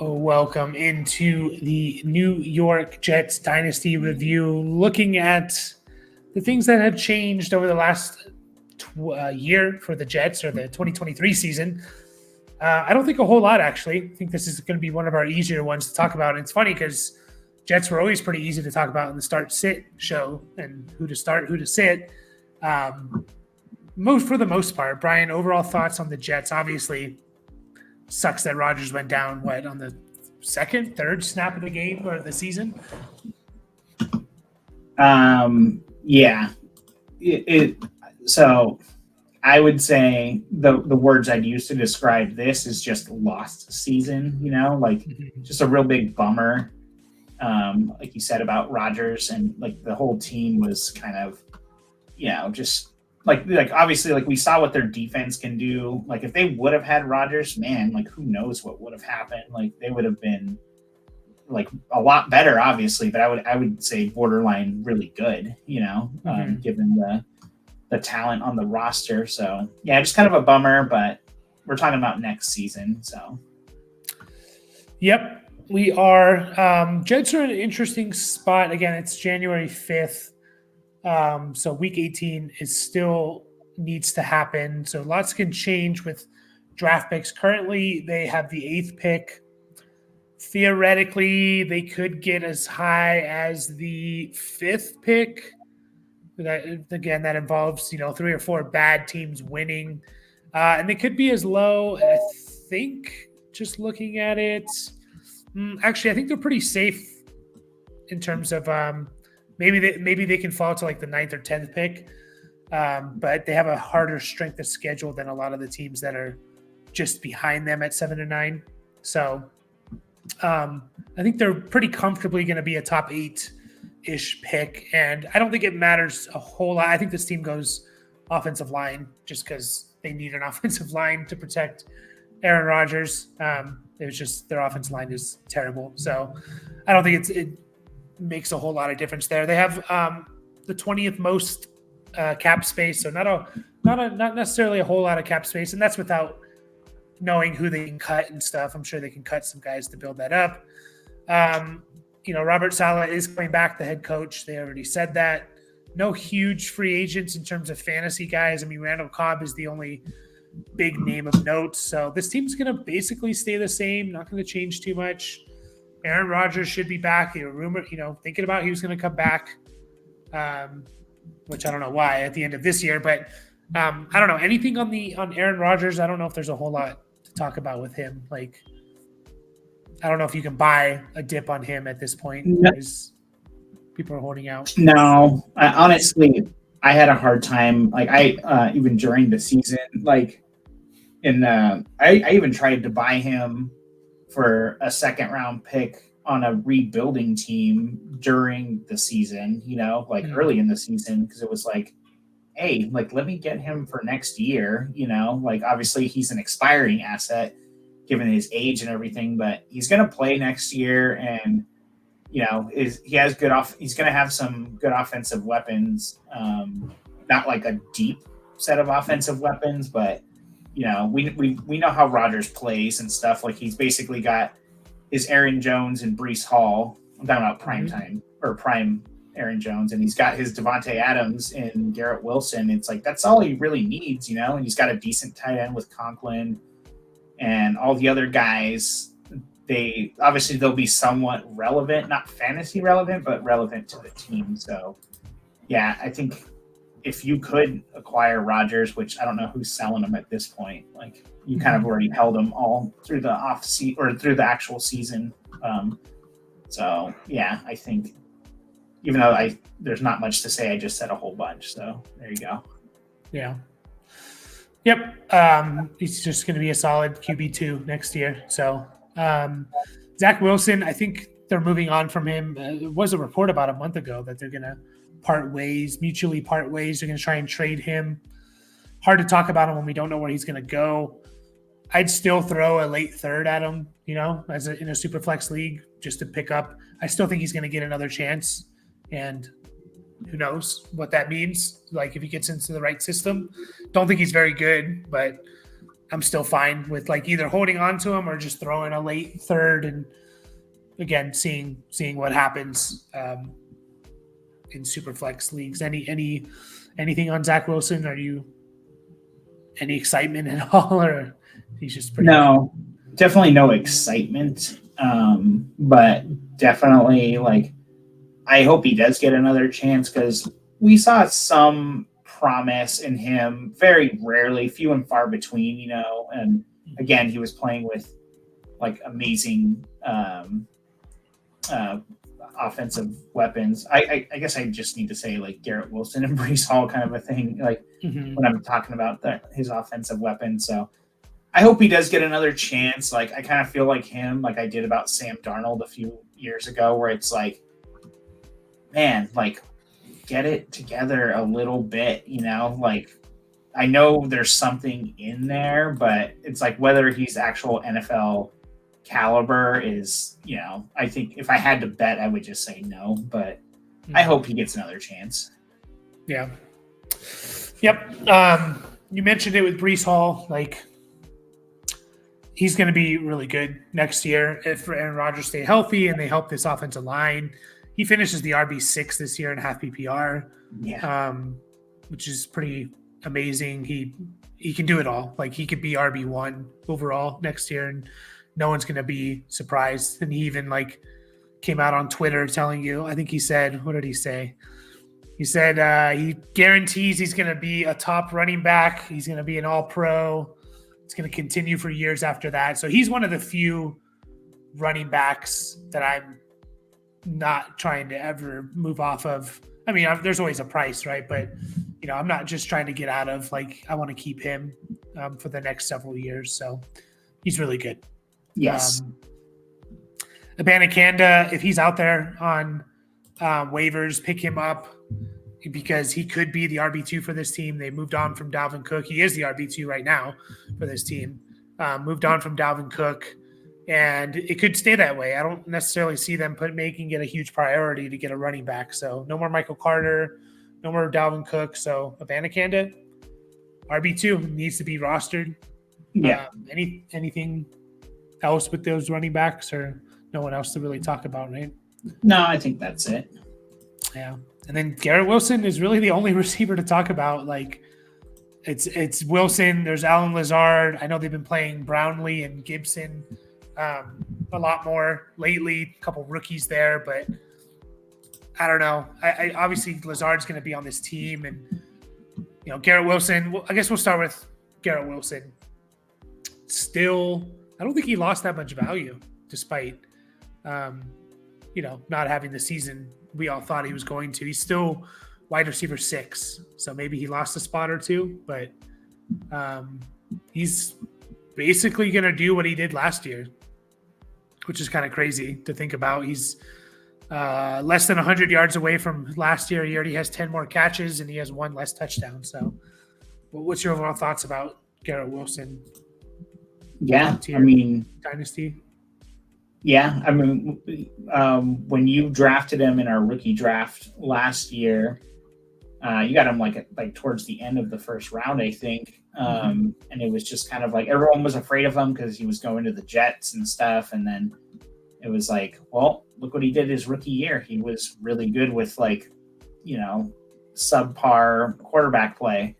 Welcome into the New York Jets Dynasty review, looking at the things that have changed over the last year for the Jets or the 2023 season. I don't think a whole lot, actually. I think this is going to be one of our easier ones to talk about. And it's funny because Jets were always pretty easy to talk about in the start-sit show and who to start, who to sit. For the most part, Brian, overall thoughts on the Jets? Obviously, sucks that Rodgers went down, on the third snap of the game or the season? Yeah. So I would say the words I'd use to describe this is just lost season, just a real big bummer. Like you said about Rodgers, and like the whole team was kind of, just like obviously, like we saw what their defense can do. Like if they would have had Rodgers, man, like who knows what would have happened. Like they would have been like a lot better, obviously, but I would say borderline really good, given the talent on the roster. So yeah, just kind of a bummer, but we're talking about next season. So yep, we are. Jets are in an interesting spot. Again, it's January 5th. So week 18 is still needs to happen. So lots can change with draft picks. Currently, they have the 8th pick. Theoretically, they could get as high as the 5th pick. That involves, 3 or 4 bad teams winning. And they could be as low, I think, just looking at it. Actually, I think they're pretty safe in terms of maybe they can fall to like the 9th or 10th pick. But they have a harder strength of schedule than a lot of the teams that are just behind them at 7 and 9. So I think they're pretty comfortably going to be a top 8-ish pick. And I don't think it matters a whole lot. I think this team goes offensive line just because they need an offensive line to protect Aaron Rodgers. It was just their offensive line is terrible. So I don't think it makes a whole lot of difference there. They have the 20th most cap space, so not necessarily a whole lot of cap space, and that's without knowing who they can cut and stuff. I'm sure they can cut some guys to build that up. Robert Saleh is coming back, the head coach. They already said that. No huge free agents in terms of fantasy guys. I mean, Randall Cobb is the only big name of note. So this team's going to basically stay the same, not going to change too much. Aaron Rodgers should be back. Thinking about he was going to come back, which I don't know why at the end of this year. But I don't know anything on Aaron Rodgers. I don't know if there's a whole lot to talk about with him. Like, I don't know if you can buy a dip on him at this point because people are holding out. No, honestly, I had a hard time. Like even during the season, I even tried to buy him for a 2nd round pick on a rebuilding team during the season, early in the season, because it was like, hey, like, let me get him for next year, obviously he's an expiring asset given his age and everything, but he's going to play next year. And, he's going to have some good offensive weapons, not like a deep set of offensive weapons, but we know how Rodgers plays and stuff. Like he's basically got his Aaron Jones and Breece Hall. I'm talking about prime time or prime Aaron Jones, and he's got his Devontae Adams and Garrett Wilson. It's like that's all he really needs, and he's got a decent tight end with Conklin and all the other guys. They'll be somewhat relevant, not fantasy relevant, but relevant to the team. So yeah, I think if you could acquire Rodgers, which I don't know who's selling him at this point, like you kind of already held him all through the or through the actual season. So yeah, I think even though there's not much to say, I just said a whole bunch. So there you go. Yeah. Yep. He's just going to be a solid QB2 next year. So Zach Wilson, I think they're moving on from him. There was a report about a month ago that they're going to mutually part ways. They're going to try and trade him. Hard to talk about him when we don't know where he's going to go. I'd still throw a late 3rd at him, in a super flex league just to pick up. I still think he's going to get another chance, and who knows what that means. Like if he gets into the right system, don't think he's very good, but I'm still fine with like either holding on to him or just throwing a late third and again seeing what happens in Superflex leagues. Anything on Zach Wilson? Are you any excitement at all, or he's just pretty? No, definitely no excitement. But definitely like I hope he does get another chance because we saw some promise in him very rarely, few and far between, you know. And again, he was playing with like amazing offensive weapons. I guess I just need to say like Garrett Wilson and Breece Hall kind of a thing, like when I'm talking about his offensive weapon. So I hope he does get another chance. Like I kind of feel like him, like I did about Sam Darnold a few years ago, where it's like, man, like get it together a little bit, you know, like I know there's something in there, but it's like whether he's actual NFL caliber is, you know, I think if I had to bet, I would just say no, but I hope he gets another chance. Yeah. Yep. You mentioned it with Breece Hall, like he's going to be really good next year if Aaron Rodgers stay healthy and they help this offensive line. He finishes the RB6 this year in half PPR, which is pretty amazing. He can do it all. Like he could be RB1 overall next year, and no one's going to be surprised. And he even like came out on Twitter telling you, I think he said, what did he say? He said he guarantees he's going to be a top running back. He's going to be an all-pro. It's going to continue for years after that. So he's one of the few running backs that I'm not trying to ever move off of. I mean, there's always a price, right? But, you know, I'm not just trying to get out of, like, I want to keep him for the next several years. So he's really good. Yes. Abanikanda, if he's out there on waivers, pick him up because he could be the RB2 for this team. They moved on from Dalvin Cook. He is the RB2 right now for this team. Moved on from Dalvin Cook. And it could stay that way. I don't necessarily see them making it a huge priority to get a running back. So no more Michael Carter, no more Dalvin Cook. So Abanikanda, RB2 needs to be rostered. Yeah. Anything else with those running backs, or no one else to really talk about, right? No, I think that's it. Yeah. And then Garrett Wilson is really the only receiver to talk about. Like it's Wilson. There's Alan Lazard. I know they've been playing Brownlee and Gibson a lot more lately, a couple rookies there, but I don't know. I obviously Lazard's going to be on this team, and you know Garrett Wilson. Well, I guess we'll start with Garrett Wilson. Still, I don't think he lost that much value, despite not having the season we all thought he was going to. He's still wide receiver 6, so maybe he lost a spot or two, but he's basically going to do what he did last year, which is kind of crazy to think about. He's less than 100 yards away from last year. He already has 10 more catches, and he has 1 less touchdown. So what's your overall thoughts about Garrett Wilson? Yeah, I mean, Dynasty. Yeah, I mean, when you drafted him in our rookie draft last year, you got him like towards the end of the first round, I think. And it was just kind of like everyone was afraid of him because he was going to the Jets and stuff. And then it was like, well, look what he did his rookie year. He was really good with subpar quarterback play.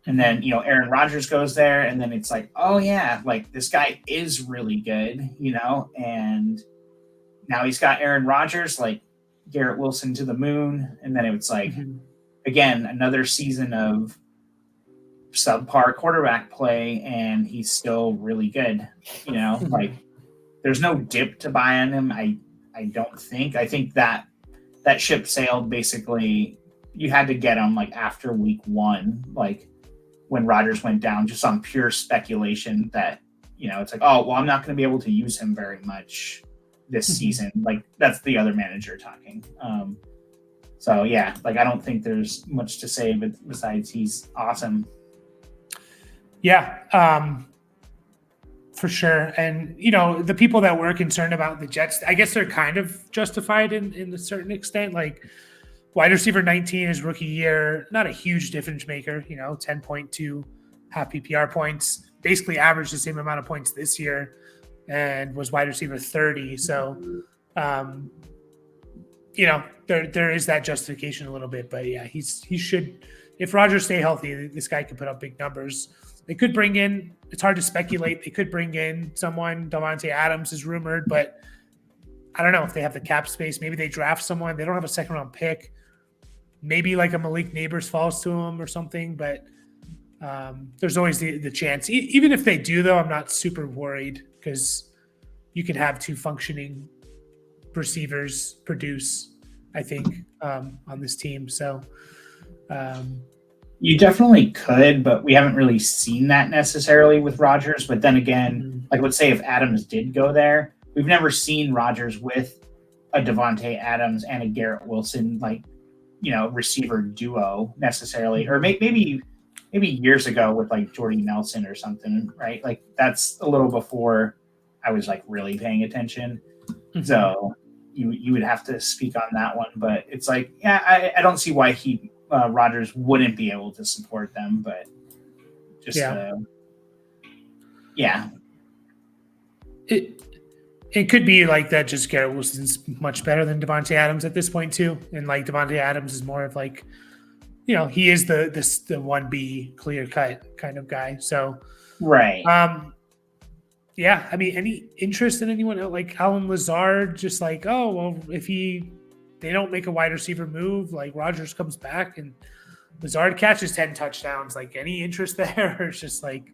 And then, Aaron Rodgers goes there, and then it's like, oh, yeah, like this guy is really good, and now he's got Aaron Rodgers, like Garrett Wilson to the moon. And then it was like, again, another season of subpar quarterback play, and he's still really good, like there's no dip to buy on him. I don't think. I think that ship sailed basically. You had to get him like after week 1, like when Rodgers went down, just on pure speculation that, it's like, oh, well, I'm not going to be able to use him very much this season. Like that's the other manager talking. So yeah, like I don't think there's much to say, but besides he's awesome. Yeah, for sure. And, the people that were concerned about the Jets, I guess they're kind of justified in a certain extent. Like wide receiver 19 is rookie year, not a huge difference maker, 10.2 half PPR points. basically averaged the same amount of points this year and was wide receiver 30. So, there is that justification a little bit. But yeah, he should. If Rodgers stay healthy, this guy could put up big numbers. They could bring in. It's hard to speculate. They could bring in someone. Davante Adams is rumored, but I don't know if they have the cap space. Maybe they draft someone. They don't have a second round pick. Maybe like a Malik Neighbors falls to him or something. But there's always the chance. Even if they do, though, I'm not super worried because you can have two functioning receivers produce, I think, on this team. So you definitely could, but we haven't really seen that necessarily with Rodgers. But then again, like let's say if Adams did go there, we've never seen Rodgers with a Davante Adams and a Garrett Wilson receiver duo necessarily, or maybe years ago with like Jordy Nelson or something, right? Like that's a little before I was like really paying attention. Mm-hmm. So you would have to speak on that one, but it's like, yeah, I don't see why Rodgers wouldn't be able to support them, but just It could be like that. Just Garrett Wilson's much better than Davante Adams at this point too, and like Davante Adams is more of like, he is the 1B clear cut kind of guy. So right. Yeah, I mean, any interest in anyone else, like Alan Lazard? Just like, oh well, if they don't make a wide receiver move, like Rodgers comes back and Lazard catches 10 touchdowns. Like any interest there, or it's just like,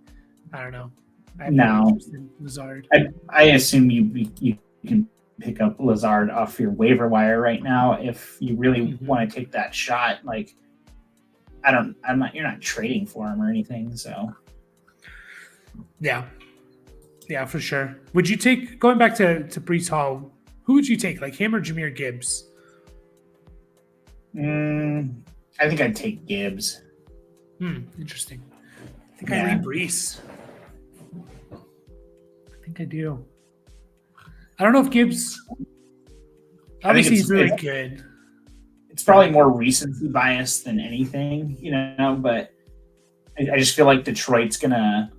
I don't know. I have no interest in Lazard. I assume you can pick up Lazard off your waiver wire right now if you really want to take that shot. Like, you're not trading for him or anything. So, yeah, for sure. Would you take, going back to Breece Hall, who would you take, like him or Jahmyr Gibbs? I think I'd take Gibbs. Interesting. I think I lean Breece. I think I do. I don't know if Gibbs. Obviously, he's really good. It's probably more recency bias than anything, but I just feel like Detroit's gonna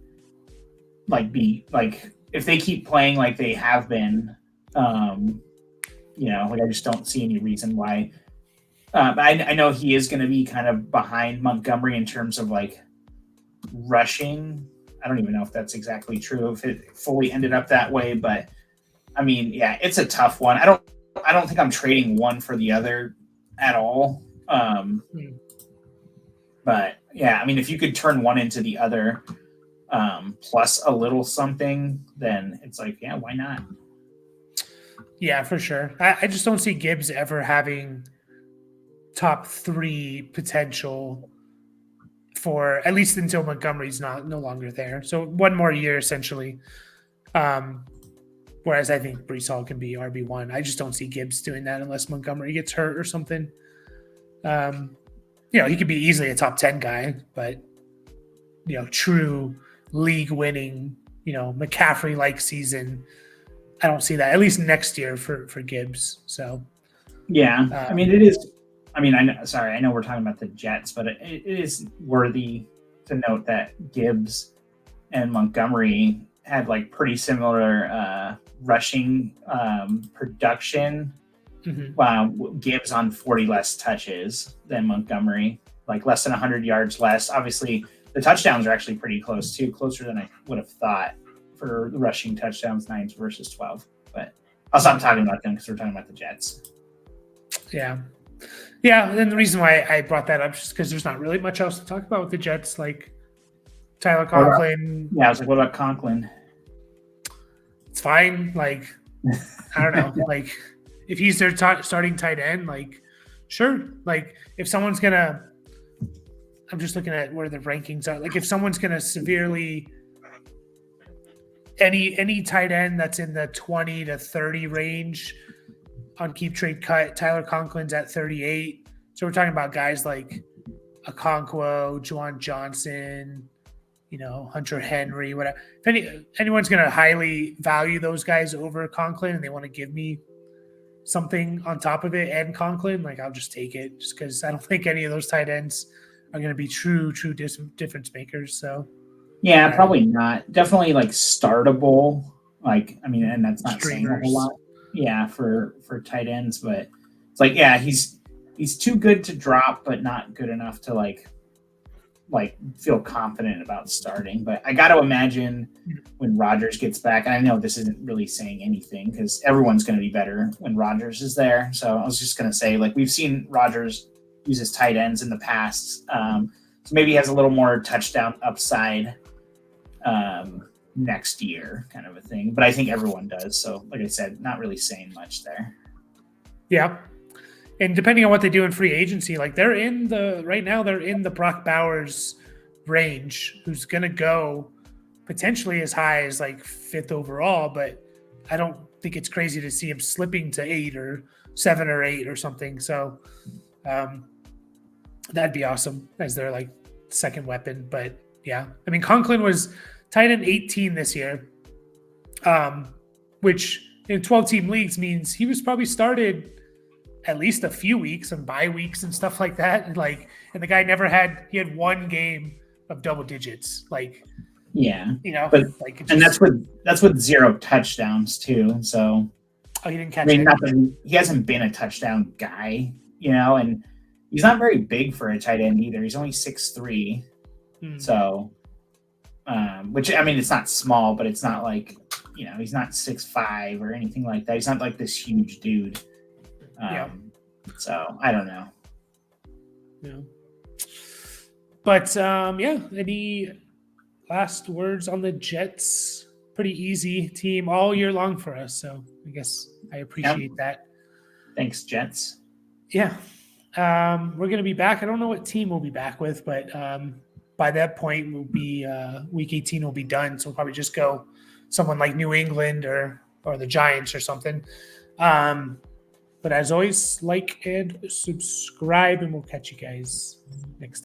be like, if they keep playing like they have been, I just don't see any reason why. I know he is going to be kind of behind Montgomery in terms of like rushing. I don't even know if that's exactly true, if it fully ended up that way, but I mean, yeah, it's a tough one. I don't think I'm trading one for the other at all. But yeah, I mean, if you could turn one into the other, plus a little something, then it's like, yeah, why not? Yeah, for sure. I just don't see Gibbs ever having top 3 potential for at least until Montgomery's no longer there. So one more year essentially. Whereas I think Breece Hall can be RB1. I just don't see Gibbs doing that unless Montgomery gets hurt or something. He could be easily a top 10 guy, but true league winning, McCaffrey-like season, I don't see that, at least next year for Gibbs. So yeah, I mean, it is. I mean, I know we're talking about the Jets, but it is worthy to note that Gibbs and Montgomery had like pretty similar rushing production. Wow, Gibbs on 40 less touches than Montgomery, like less than 100 yards less. Obviously, the touchdowns are actually pretty close too, closer than I would have thought for the rushing touchdowns, 9 versus 12. But I'll stop talking about them because we're talking about the Jets. Yeah. Yeah, and then the reason why I brought that up is because there's not really much else to talk about with the Jets, like Tyler Conklin. I was like, what about Conklin? It's fine. Like, I don't know. Like, if he's their starting tight end, like, sure. Like, if someone's going to – I'm just looking at where the rankings are. Like, if someone's going to severely – any tight end that's in the 20 to 30 range – on Keep Trade Cut, Tyler Conklin's at 38. So we're talking about guys like Okonkwo, Juwan Johnson, Hunter Henry, whatever. If anyone's going to highly value those guys over Conklin and they want to give me something on top of it and Conklin, like I'll just take it just because I don't think any of those tight ends are going to be true difference makers. So Yeah, probably not. Definitely like startable. Like, I mean, and that's not saying a whole streamers. lot. Yeah, for tight ends, but it's like, yeah, he's too good to drop, but not good enough to like feel confident about starting. But I got to imagine when Rodgers gets back, and I know this isn't really saying anything because everyone's going to be better when Rodgers is there. So I was just going to say, like, we've seen Rodgers use his tight ends in the past. So maybe he has a little more touchdown upside next year, kind of a thing. But I think everyone does. So, like I said, not really saying much there. Yeah. And depending on what they do in free agency, like they're in the Brock Bowers range, who's going to go potentially as high as like 5th overall, but I don't think it's crazy to see him slipping to 8 or 7 or 8 or something. So that'd be awesome as their like second weapon. But yeah, I mean, Conklin was tight end 18 this year, which in 12-team leagues means he was probably started at least a few weeks and bye weeks and stuff like that. And the guy he had one game of double digits. Yeah, but and that's with 0 touchdowns too. So he didn't catch. I mean, he hasn't been a touchdown guy, and he's not very big for a tight end either. He's only 6'3". So, which I mean, it's not small, but it's not like he's not 6'5" or anything like that. He's not like this huge dude. So I don't know. Yeah. But any last words on the Jets? Pretty easy team all year long for us. So I guess I appreciate that. Thanks, Jets. Yeah. We're going to be back. I don't know what team we'll be back with, but by that point we'll be week 18 will be done. So we'll probably just go someone like New England or the Giants or something. But as always, like and subscribe, and we'll catch you guys next time.